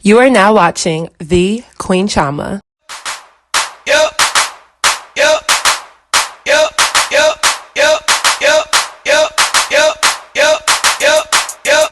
You are now watching the Queen Chioma. Yep, yep, yep, yep, yep, yep, yep, yep, yep, yep, yep.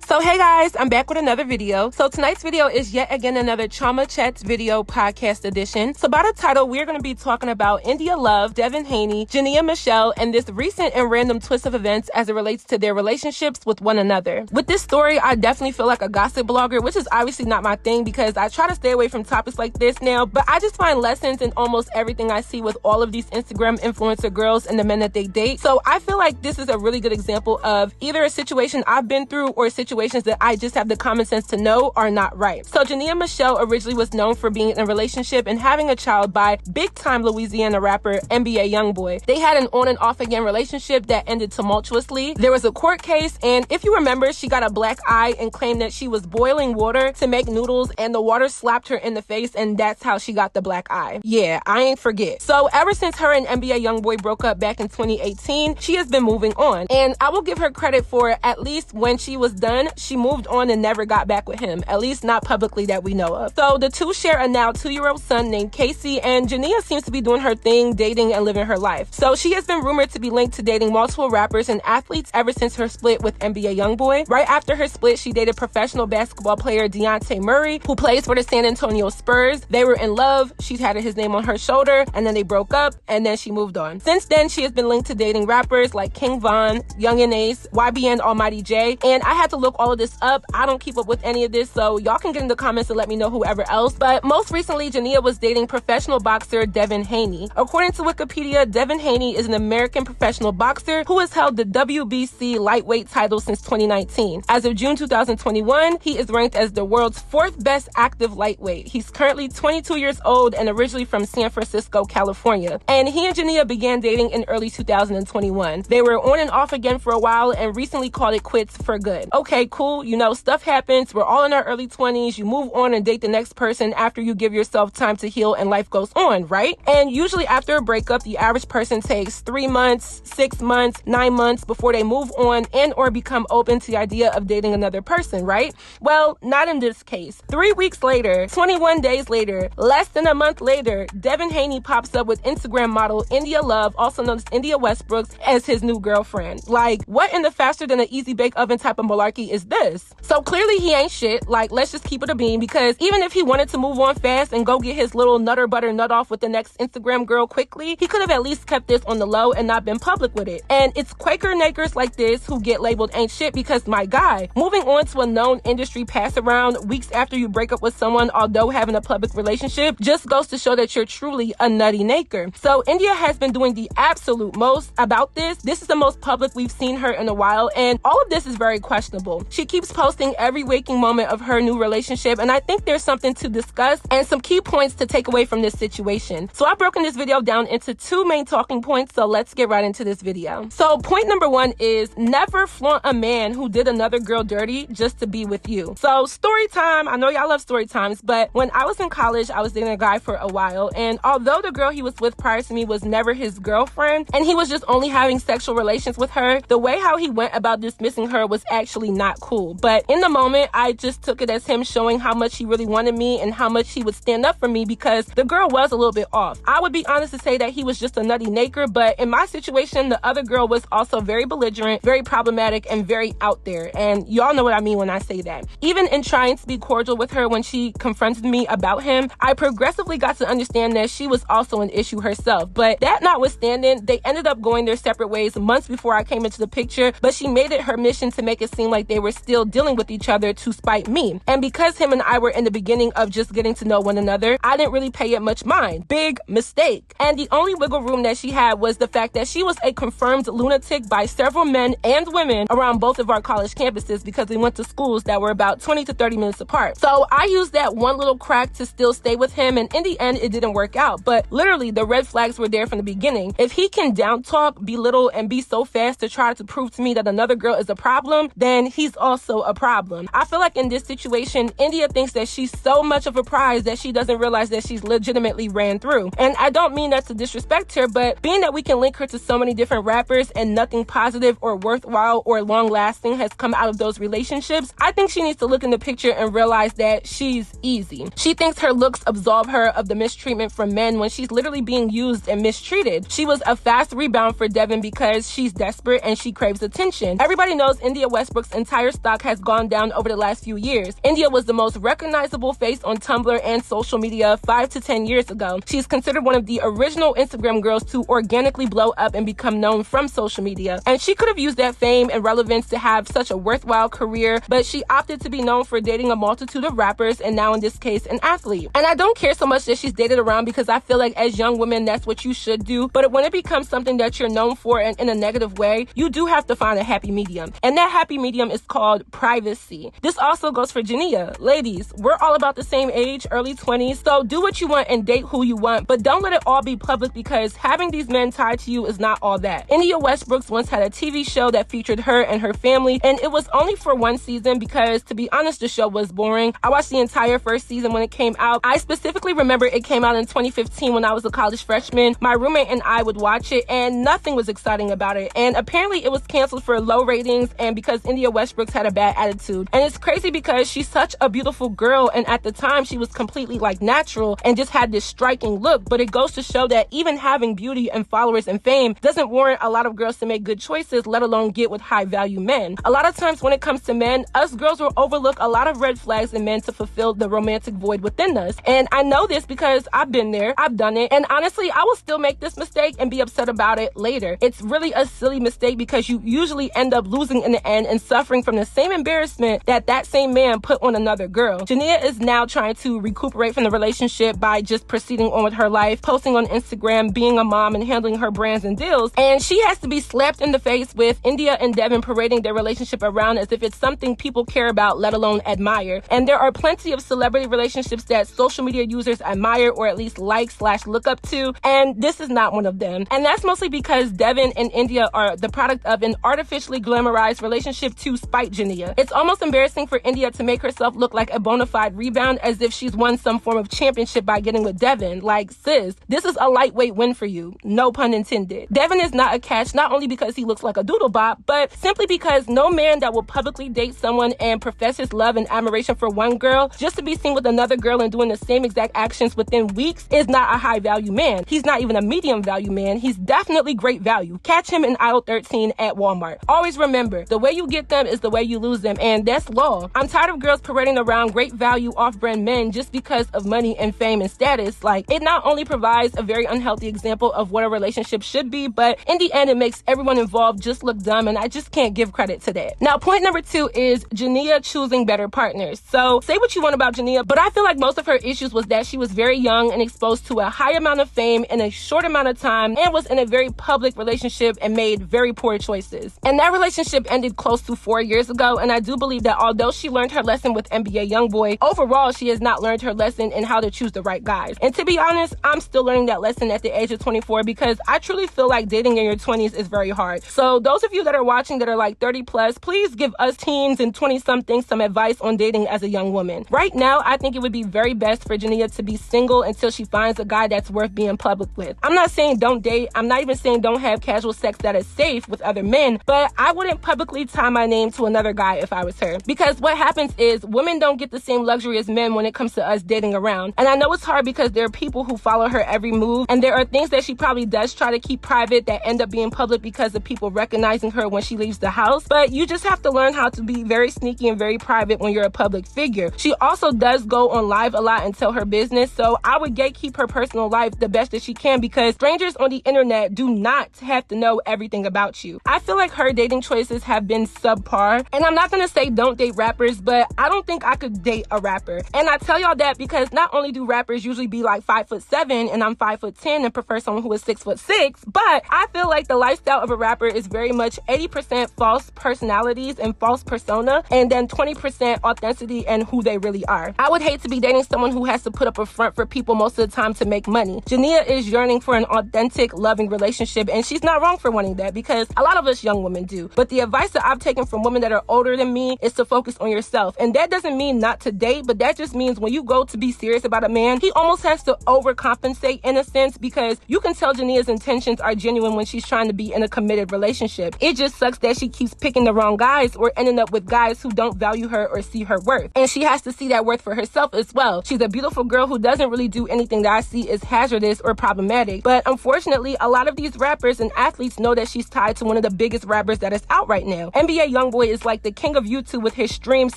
So hey guys, I'm back with another video. So tonight's video is yet again another Chioma Chats video podcast edition. So by the title, we're going to be talking about India Love, Devin Haney, Jania and Meshell, and this recent and random twist of events as it relates to their relationships with one another. With this story, I definitely feel like a gossip blogger, which is obviously not my thing because I try to stay away from topics like this now, but I just find lessons in almost everything I see with all of these Instagram influencer girls and the men that they date. So I feel like this is a really good example of either a situation I've been through or a situation that I just have the common sense to know are not right. So Jania and Meshell originally was known for being in a relationship and having a child by big-time Louisiana rapper NBA Youngboy. They had an on and off again relationship that ended tumultuously. There was a court case, and if you remember, she got a black eye and claimed that she was boiling water to make noodles and the water slapped her in the face, and that's how she got the black eye. Yeah, I ain't forget. So ever since her and NBA Youngboy broke up back in 2018, she has been moving on. And I will give her credit for at least when she was done, she moved on and never got back with him, at least not publicly that we know of. So the two share a now 2-year-old son named Casey, and Jania seems to be doing her thing, dating and living her life. So she has been rumored to be linked to dating multiple rappers and athletes ever since her split with NBA Youngboy. Right after her split, she dated professional basketball player Deontay Murray, who plays for the San Antonio Spurs. They were in love, she's had his name on her shoulder, and then they broke up, and then she moved on. Since then, she has been linked to dating rappers like King Von, Young and Ace, YBN Almighty J, and I had to look all of this up. I don't keep up with any of this, so y'all can get in the comments and let me know whoever else. But most recently, Jania was dating professional boxer Devin Haney. According to Wikipedia, Devin Haney is an American professional boxer who has held the WBC lightweight title since 2019. As of June 2021, he is ranked as the world's 4th best active lightweight. He's currently 22 years old and originally from San Francisco, California. And he and Jania began dating in early 2021. They were on and off again for a while and recently called it quits for good. Okay, cool. You know, stuff happens. We're all in our early 20s. You move on and date the next person after you give yourself time to heal and life goes on, right? And usually after a breakup, the average person takes 3 months, 6 months, 9 months before they move on and or become open to the idea of dating another person, right? Well, not in this case. 3 weeks later, 21 days later, less than a month later, Devin Haney pops up with Instagram model India Love, also known as India Westbrooks, as his new girlfriend. Like, what in the faster than an easy bake oven type of malarkey is this? So clearly he ain't shit. Like, let's just keep it a bean, because even if he wanted to move on fast and go get his little nutter butter nut off with the next Instagram girl quickly, he could have at least kept this on the low and not been public with it. And it's Quaker nakers like this who get labeled ain't shit because, my guy, moving on to a known industry pass around weeks after you break up with someone, although having a public relationship, just goes to show that you're truly a nutty naker. So India has been doing the absolute most about this. This is the most public we've seen her in a while, and all of this is very questionable. She keeps posting every waking moment of her new relationship, and I think there's something to discuss and some key points to take away from this situation. So I've broken this video down into 2 main talking points, so let's get right into this video. So point number 1 is never flaunt a man who did another girl dirty just to be with you. So story time. I know y'all love story times, but when I was in college, I was dating a guy for a while, and although the girl he was with prior to me was never his girlfriend, and he was just only having sexual relations with her, the way how he went about dismissing her was actually not cool. But in the moment, I just took it as him showing how much he really wanted me and how much he would stand up for me, because the girl was a little bit off. I would be honest to say that he was just a nutty naker, but in my situation, the other girl was also very belligerent, very problematic, and very out there. And y'all know what I mean when I say that. Even in trying to be cordial with her when she confronted me about him, I progressively got to understand that she was also an issue herself. But that notwithstanding, they ended up going their separate ways months before I came into the picture, but she made it her mission to make it seem like they were still dealing with each other to spite me. And because him and I were in the beginning of just getting to know one another, I didn't really pay it much mind. Big mistake. And the only wiggle room that she had was the fact that she was a confirmed lunatic by several men and women around both of our college campuses, because we went to schools that were about 20 to 30 minutes apart. So I used that one little crack to still stay with him, and in the end, it didn't work out. But literally, the red flags were there from the beginning. If he can down talk, belittle, and be so fast to try to prove to me that another girl is a problem, then he he's also a problem. I feel like in this situation, India thinks that she's so much of a prize that she doesn't realize that she's legitimately ran through. And I don't mean that to disrespect her, but being that we can link her to so many different rappers and nothing positive or worthwhile or long-lasting has come out of those relationships, I think she needs to look in the picture and realize that she's easy. She thinks her looks absolve her of the mistreatment from men when she's literally being used and mistreated. She was a fast rebound for Devin because she's desperate and she craves attention. Everybody knows India Westbrook's entire stock has gone down over the last few years. India was the most recognizable face on Tumblr and social media 5 to 10 years ago. She's considered one of the original Instagram girls to organically blow up and become known from social media. And she could have used that fame and relevance to have such a worthwhile career, but she opted to be known for dating a multitude of rappers and now in this case an athlete. And I don't care so much that she's dated around because I feel like as young women that's what you should do, but when it becomes something that you're known for and in a negative way, you do have to find a happy medium. And that happy medium is called privacy. This also goes for Jania. Ladies, we're all about the same age, early 20s, so do what you want and date who you want, but don't let it all be public because having these men tied to you is not all that. India Westbrook once had a TV show that featured her and her family, and it was only for one season because, to be honest, the show was boring. I watched the entire first season when it came out. I specifically remember it came out in 2015 when I was a college freshman. My roommate and I would watch it, and nothing was exciting about it. And apparently it was canceled for low ratings and because India Westbrook had a bad attitude. And it's crazy because she's such a beautiful girl, and at the time she was completely like natural and just had this striking look. But it goes to show that even having beauty and followers and fame doesn't warrant a lot of girls to make good choices, let alone get with high value men. A lot of times when it comes to men, us girls will overlook a lot of red flags in men to fulfill the romantic void within us. And I know this because I've been there, I've done it, and honestly I will still make this mistake and be upset about it later. It's really a silly mistake because you usually end up losing in the end and suffering from the same embarrassment that same man put on another girl. Jania is now trying to recuperate from the relationship by just proceeding on with her life, posting on Instagram, being a mom, and handling her brands and deals. And she has to be slapped in the face with India and Devin parading their relationship around as if it's something people care about, let alone admire. And there are plenty of celebrity relationships that social media users admire or at least like/look up to, and this is not one of them. And that's mostly because Devin and India are the product of an artificially glamorized relationship to spite Jania. It's almost embarrassing for India to make herself look like a bona fide rebound as if she's won some form of championship by getting with Devin. Like, sis, this is a lightweight win for you. No pun intended. Devin is not a catch, not only because he looks like a doodlebop, but simply because no man that will publicly date someone and profess his love and admiration for one girl just to be seen with another girl and doing the same exact actions within weeks is not a high value man. He's not even a medium value man. He's definitely great value. Catch him in aisle 13 at Walmart. Always remember, the way you get them is the way you lose them, and that's law. I'm tired of girls parading around great value off-brand men just because of money and fame and status. Like, it not only provides a very unhealthy example of what a relationship should be, but in the end it makes everyone involved just look dumb, and I just can't give credit to that. Now, point number 2 is Jania choosing better partners. So say what you want about Jania, but I feel like most of her issues was that she was very young and exposed to a high amount of fame in a short amount of time and was in a very public relationship and made very poor choices. And that relationship ended close to 4 years ago, and I do believe that although she learned her lesson with NBA YoungBoy, overall she has not learned her lesson in how to choose the right guys. And to be honest, I'm still learning that lesson at the age of 24 because I truly feel like dating in your 20s is very hard. So those of you that are watching that are like 30 plus, please give us teens and 20-somethings some advice on dating as a young woman. Right now, I think it would be very best for Jania to be single until she finds a guy that's worth being public with. I'm not saying don't date. I'm not even saying don't have casual sex that is safe with other men, but I wouldn't publicly tie my name to another guy if I was her. Because what happens is women don't get the same luxury as men when it comes to us dating around. And I know it's hard because there are people who follow her every move, and there are things that she probably does try to keep private that end up being public because of people recognizing her when she leaves the house. But you just have to learn how to be very sneaky and very private when you're a public figure. She also does go on live a lot and tell her business, so I would gatekeep her personal life the best that she can because strangers on the internet do not have to know everything about you. I feel like her dating choices have been subpar, and I'm not gonna say don't date rappers, but I don't think I could date a rapper. And I tell y'all that because not only do rappers usually be like 5'7" and I'm 5'10" and prefer someone who is 6'6", but I feel like the lifestyle of a rapper is very much 80% false personalities and false persona, and then 20% authenticity and who they really are. I would hate to be dating someone who has to put up a front for people most of the time to make money. Jania is yearning for an authentic, loving relationship, and she's not wrong for wanting that because a lot of us young women do. But the advice that I've taken from women women that are older than me is to focus on yourself. And that doesn't mean not to date, but that just means when you go to be serious about a man, he almost has to overcompensate in a sense, because you can tell Jania's intentions are genuine when she's trying to be in a committed relationship. It just sucks that she keeps picking the wrong guys or ending up with guys who don't value her or see her worth. And she has to see that worth for herself as well. She's a beautiful girl who doesn't really do anything that I see as hazardous or problematic. But unfortunately, a lot of these rappers and athletes know that she's tied to one of the biggest rappers that is out right now. NBA YoungBoy is like the king of YouTube with his streams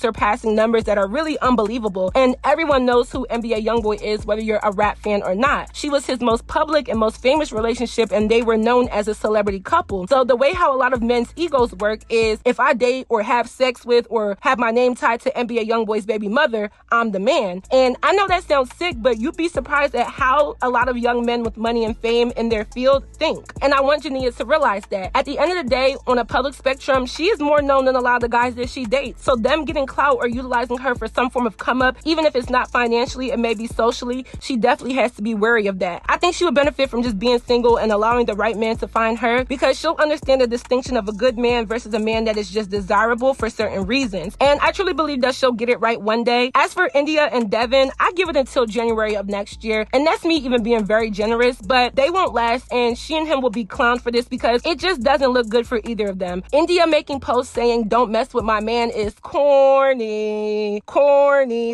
surpassing numbers that are really unbelievable. And everyone knows who NBA YoungBoy is, whether you're a rap fan or not. She was his most public and most famous relationship, and they were known as a celebrity couple. So the way how a lot of men's egos work is, if I date or have sex with or have my name tied to NBA YoungBoy's baby mother, I'm the man. And I know that sounds sick, but you'd be surprised at how a lot of young men with money and fame in their field think. And I want Jania to realize that at the end of the day, on a public spectrum, she is more known than a lot of the guys that she dates. So them getting clout or utilizing her for some form of come up, even if it's not financially, it may be socially, she definitely has to be wary of that. I think she would benefit from just being single and allowing the right man to find her, because she'll understand the distinction of a good man versus a man that is just desirable for certain reasons. And I truly believe that she'll get it right one day. As for India and Devin, I give it until January of next year, and that's me even being very generous, but they won't last, and she and him will be clowned for this because it just doesn't look good for either of them. India making posts saying don't mess with my man is corny.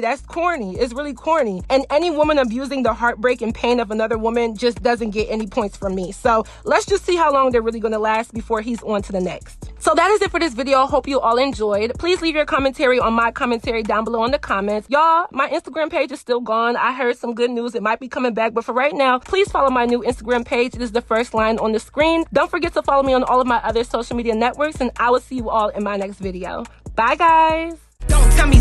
That's corny. It's really corny. And any woman abusing the heartbreak and pain of another woman just doesn't get any points from me. So let's just see how long they're really going to last before he's on to the next. So that is it for this video. Hope you all enjoyed. Please leave your commentary on my commentary down below in the comments. Y'all, my Instagram page is still gone. I heard some good news. It might be coming back, but for right now, please follow my new Instagram page. It is the first line on the screen. Don't forget to follow me on all of my other social media networks, and I will see you all in my next video. Bye, guys. Don't tell me